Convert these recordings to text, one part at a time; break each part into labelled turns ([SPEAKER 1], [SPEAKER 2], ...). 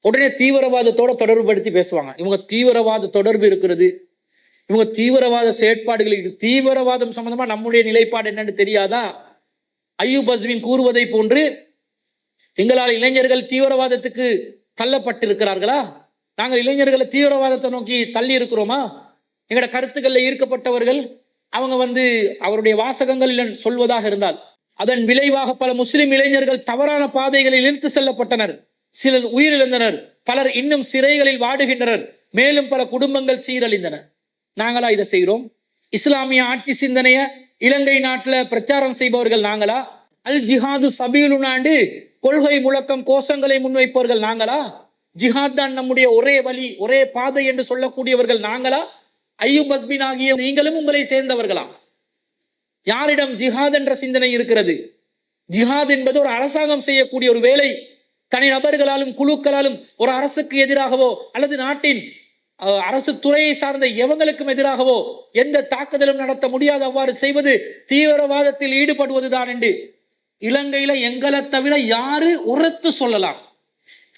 [SPEAKER 1] உடனே தீவிரவாதத்தோட தொடர்புபடுத்தி பேசுவாங்க. இவங்க தீவிரவாத தொடர்பு இருக்கிறது, இவங்க தீவிரவாத செயற்பாடுகள், தீவிரவாதம் சம்பந்தமா நம்முடைய நிலைப்பாடு என்னன்னு தெரியாதா? அய்யூப் அஸ்மின் கூறுவதை போன்று எங்களால் இளைஞர்கள் தீவிரவாதத்துக்கு தள்ளப்பட்டிருக்கிறார்களா? நாங்கள் இளைஞர்களை தீவிரவாதத்தை நோக்கி தள்ளி இருக்கிறோமா? எங்களோட கருத்துக்கள்ல ஈர்க்கப்பட்டவர்கள் அவங்க அவருடைய வாசகங்கள் சொல்வதாக இருந்தால் அதன் விளைவாக பல முஸ்லிம் இளைஞர்கள் தவறான பாதைகளில் இழுத்து செல்லப்பட்டனர். சிலர் உயிரிழந்தனர், பலர் இன்னும் சிறைகளில் வாடுகின்றனர், மேலும் பல குடும்பங்கள் சீரழிந்தன. நாங்களா இதை செய்கிறோம்? இஸ்லாமிய ஆட்சி சிந்தனைய இலங்கை நாட்டுல பிரச்சாரம் செய்பவர்கள் நாங்களா? அல் ஜிஹாது சபீலுனாண்டு கொள்கை முழக்கம் கோஷங்களை முன்வைப்பவர்கள் நாங்களா? ஜிஹாத் தான் நம்முடைய ஒரே வழி, ஒரே பாதை என்று சொல்லக்கூடியவர்கள் நாங்களா? அய்யூப் அஸ்மின் ஆகிய நீங்களும் உங்களை சேர்ந்தவர்களா? யாரிடம் ஜிஹாத் என்ற சிந்தனை இருக்கிறது? ஜிஹாத் என்பது ஒரு அரசாங்கம் செய்யக்கூடிய ஒரு வேலை. தனிநபர்களாலும் குழுக்களாலும் ஒரு அரசுக்கு எதிராகவோ அல்லது நாட்டின் அரசு துறையை சார்ந்த எவங்களுக்கும் எதிராகவோ எந்த தாக்குதலும் நடத்த முடியாது. அவ்வாறு செய்வது தீவிரவாதத்தில் ஈடுபடுவதுதான் என்று இலங்கையில எங்களை தவிர யாரு உரத்து சொல்லலாம்?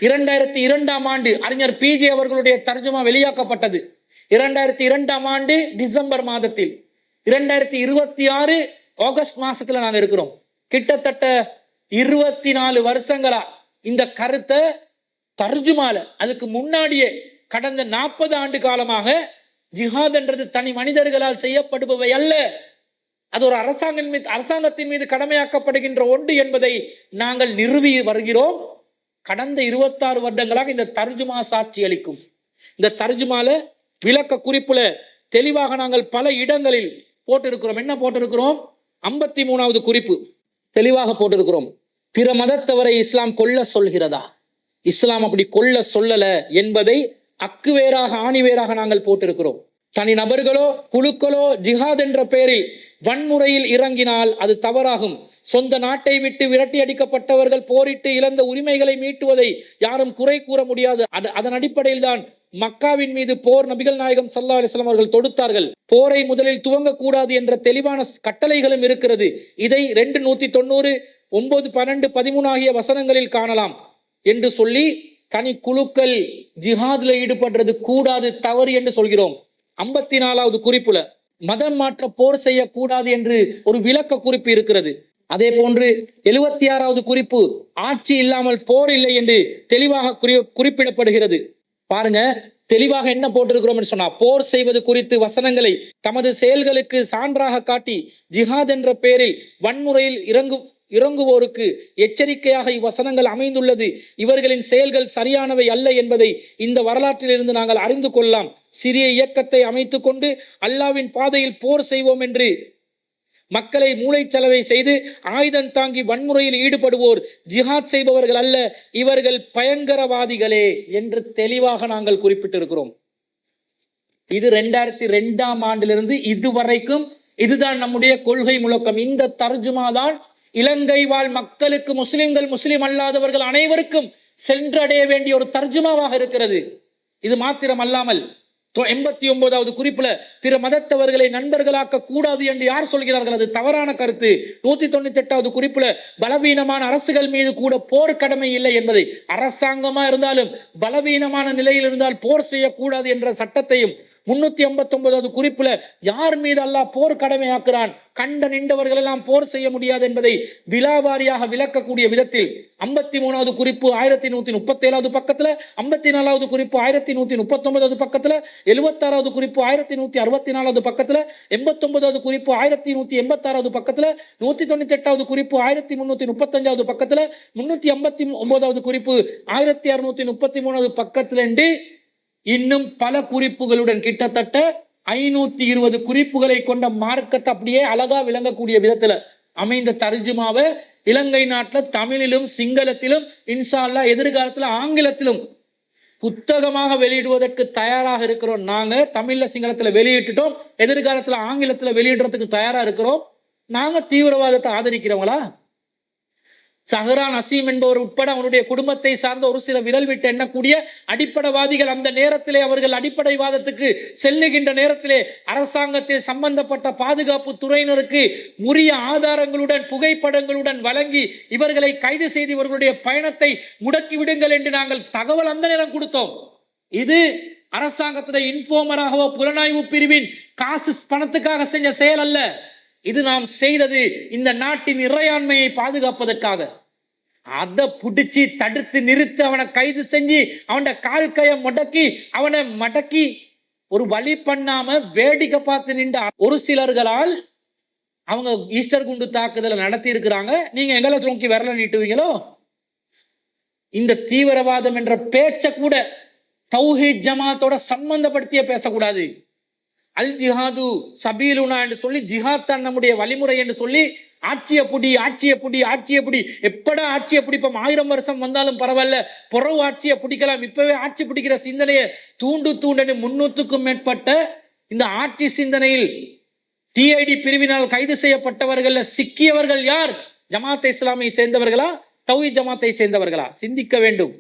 [SPEAKER 1] 2002ஆம் ஆண்டு அறிஞர் பிஜே அவர்களுடைய தர்ஜுமா வெளியாக்கப்பட்டது. 2002ஆம் ஆண்டு டிசம்பர் மாதத்தில், 2026 ஆகஸ்ட் மாசத்துல நாங்க இருக்கிறோம். கிட்டத்தட்ட 24 வருஷங்களா இந்த கருத்தை தர்ஜுமால, அதுக்கு முன்னாடியே கடந்த 40 ஆண்டு காலமாக ஜிஹாத் என்றது தனி மனிதர்களால் செய்யப்படுபவை அல்ல, அது ஒரு அரசாங்கத்தின் மீது கடமையாக்கப்படுகின்ற ஒன்று என்பதை நாங்கள் நிறுவி வருகிறோம். கடந்த 26 வருடங்களாக இந்த தர்ஜுமா சாட்சி அளிக்கும். இந்த தர்ஜுமால விளக்க குறிப்புல தெளிவாக நாங்கள் பல இடங்களில் போட்டிருக்கிறோம். என்ன போட்டிருக்கிறோம்? 53வது குறிப்பு தெளிவாக போட்டிருக்கிறோம். பிற மதத்தவரை இஸ்லாம் கொல்ல சொல்கிறதா? இஸ்லாம் அப்படி கொல்ல சொல்லல என்பதை அக்குவேராக ஆணிவேராக நாங்கள் போட்டிருக்கிறோம். தனி நபர்களோ குழுக்களோ ஜிஹாத் என்ற பெயரில் வன்முறையில் இறங்கினால் அது தவறாகும். சொந்த நாட்டை விட்டு விரட்டி அடிக்கப்பட்டவர்கள் போரிட்டு இழந்த உரிமைகளை மீட்டுவதை யாரும் குறை கூற முடியாது. அதன் அடிப்படையில் தான் மக்காவின் மீது போர் நபிகள் நாயகம் ஸல்லல்லாஹு அலைஹி வஸல்லம் அவர்கள் தொடுத்தார்கள். போரை முதலில் துவங்கக்கூடாது என்ற தெளிவான கட்டளைகளும் இருக்கிறது. இதை 290, 9, 12, 13 ஆகிய வசனங்களில் காணலாம் என்று சொல்லி தனி குழுக்கள் ஜிஹாத்ல ஈடுபடுறது கூடாது, தவறு என்று சொல்கிறோம். 54வது குறிப்புல மதம் மாற்ற போர் செய்யக்கூடாது என்று ஒரு விளக்க குறிப்பு இருக்கிறது. அதே போன்று 76வது குறிப்பு ஆட்சி இல்லாமல் போர் இல்லை என்று தெளிவாக குறிப்பிடப்படுகிறது. பாருங்க, தெளிவாக என்ன போட்டிருக்கிறோம் என்று சொன்னா, போர் செய்வது குறித்து வசனங்களை தமது செயல்களுக்கு சான்றாக காட்டி ஜிஹாத் என்ற பெயரில் வன்முறையில் இறங்குவோருக்கு எச்சரிக்கையாக இவ்வசனங்கள் அமைந்துள்ளது. இவர்களின் செயல்கள் சரியானவை அல்ல என்பதை இந்த வரலாற்றிலிருந்து நாங்கள் அறிந்து கொள்ளலாம். சிறிய இயக்கத்தை அமைத்துக் கொண்டு அல்லாவின் பாதையில் போர் செய்வோம் என்று மக்களை மூளைச்சலவை செய்து ஆயுதம் தாங்கி வன்முறையில் ஈடுபடுவோர் ஜிஹாத் செய்பவர்கள் அல்ல, இவர்கள் பயங்கரவாதிகளே என்று தெளிவாக நாங்கள் குறிப்பிட்டிருக்கிறோம். இது 2002ஆம் ஆண்டிலிருந்து இதுவரைக்கும் இதுதான் நம்முடைய கொள்கை முழக்கம். இந்த தர்ஜுமாதான் இலங்கை வாழ் மக்களுக்கு, முஸ்லிம்கள் முஸ்லிம் அல்லாதவர்கள் அனைவருக்கும் சென்றடைய வேண்டிய ஒரு தர்ஜுமாவாக இருக்கிறது. இது மாத்திரம் அல்லாமல் 89வது குறிப்புல பிற மதத்தவர்களை நண்பர்களாக்க கூடாது என்று யார் சொல்கிறார்கள்? அது தவறான கருத்து. 198வது குறிப்புல பலவீனமான அரசுகள் மீது கூட போர் கடமை இல்லை என்பதை, அரசாங்கமா இருந்தாலும் பலவீனமான நிலையில் இருந்தால் போர் செய்யக்கூடாது என்ற சட்டத்தையும் 389வது குறிப்புல யார் மீது அல்லாஹ் போர் கடமையாக்குறான், கண்ட நின்றவர்கள் எல்லாம் போர் செய்ய முடியாது என்பதை விலாவாரியாக விளக்கக்கூடிய விதத்தில் 53வது குறிப்பு 1137வது பக்கத்துல, 54வது குறிப்பு 1139வது பக்கத்துல, 76வது குறிப்பு 1164வது பக்கத்துல, 89வது குறிப்பு 1186வது பக்கத்துல, 198வது குறிப்பு 1335வது பக்கத்துல, 359வது குறிப்பு 1633வது பக்கத்துல என்று இன்னும் பல குறிப்புகளுடன் கிட்டத்தட்ட 520 குறிப்புகளை கொண்ட மார்க்கத்தை அப்படியே அழகா விளங்கக்கூடிய விதத்துல அமைந்த தர்ஜுமாவை இலங்கை நாட்டுல தமிழிலும் சிங்களத்திலும் இன்ஷா அல்லாஹ் எதிர்காலத்துல ஆங்கிலத்திலும் புத்தகமாக வெளியிடுவதற்கு தயாராக இருக்கிறோம். நாங்க தமிழ்ல சிங்களத்துல வெளியிட்டுட்டோம், எதிர்காலத்துல ஆங்கிலத்துல வெளியிடுறதுக்கு தயாரா இருக்கிறோம். நாங்க தீவிரவாதத்தை ஆதரிக்கிறவங்களா? சஹ்ரா நசீம் என்பவர் உட்பட அவனுடைய குடும்பத்தை சார்ந்த ஒரு சில விரல் விட்டு எண்ணக்கூடிய அடிப்படைவாதிகள் அந்த நேரத்திலே அவர்கள் அடிப்படைவாதத்துக்கு செல்லுகின்ற நேரத்திலே அரசாங்கத்தில் சம்பந்தப்பட்ட பாதுகாப்பு துறையினருக்கு உரிய ஆதாரங்களுடன் புகைப்படங்களுடன் வழங்கி இவர்களை கைது செய்து இவர்களுடைய பயணத்தை முடக்கி விடுங்கள் என்று நாங்கள் தகவல் அந்த நேரம் கொடுத்தோம். இது அரசாங்கத்துடைய இன்ஃபார்மராகவோ புலனாய்வு பிரிவின் காசு பணத்துக்காக செஞ்ச செயல் அல்ல. இது நாம் செய்தது இந்த நாட்டின் இறையாண்மையை பாதுகாப்பதற்காக. அதை புடிச்சு தடுத்து நிறுத்தி அவனை கைது செஞ்சு அவன கால் கைய முடக்கி அவனை மடக்கி ஒரு வழி பண்ணாம வேடிக்கை பார்த்து நின்ற ஒரு சிலர்களால் அவங்க ஈஸ்டர் குண்டு தாக்குதலை நடத்தி இருக்கிறாங்க. நீங்க எங்களை நோக்கி விரல நீட்டுவீங்களோ? இந்த தீவிரவாதம் என்ற பேச்ச கூட தௌஹீத் ஜமாத்தோட சம்பந்தப்படுத்திய பேசக்கூடாது. அல் ஜிஹாது சபீலுனா என்று சொல்லி ஜிஹாத் தான் நம்முடைய வழிமுறை என்று சொல்லி ஆட்சிய புடி எப்படா ஆட்சிய பிடிப்போம், 1000 வருஷம் வந்தாலும் பரவாயில்ல, புறவு ஆட்சியை பிடிக்கலாம், இப்பவே ஆட்சி பிடிக்கிற சிந்தனையை தூண்டு 300க்கும் மேற்பட்ட இந்த ஆட்சி சிந்தனையில் டிஐடி பிரிவினால் கைது செய்யப்பட்டவர்கள் சிக்கியவர்கள் யார்? ஜமாத்தை இஸ்லாமை சேர்ந்தவர்களா, தௌஹீத் ஜமாத்தை சேர்ந்தவர்களா? சிந்திக்க வேண்டும்.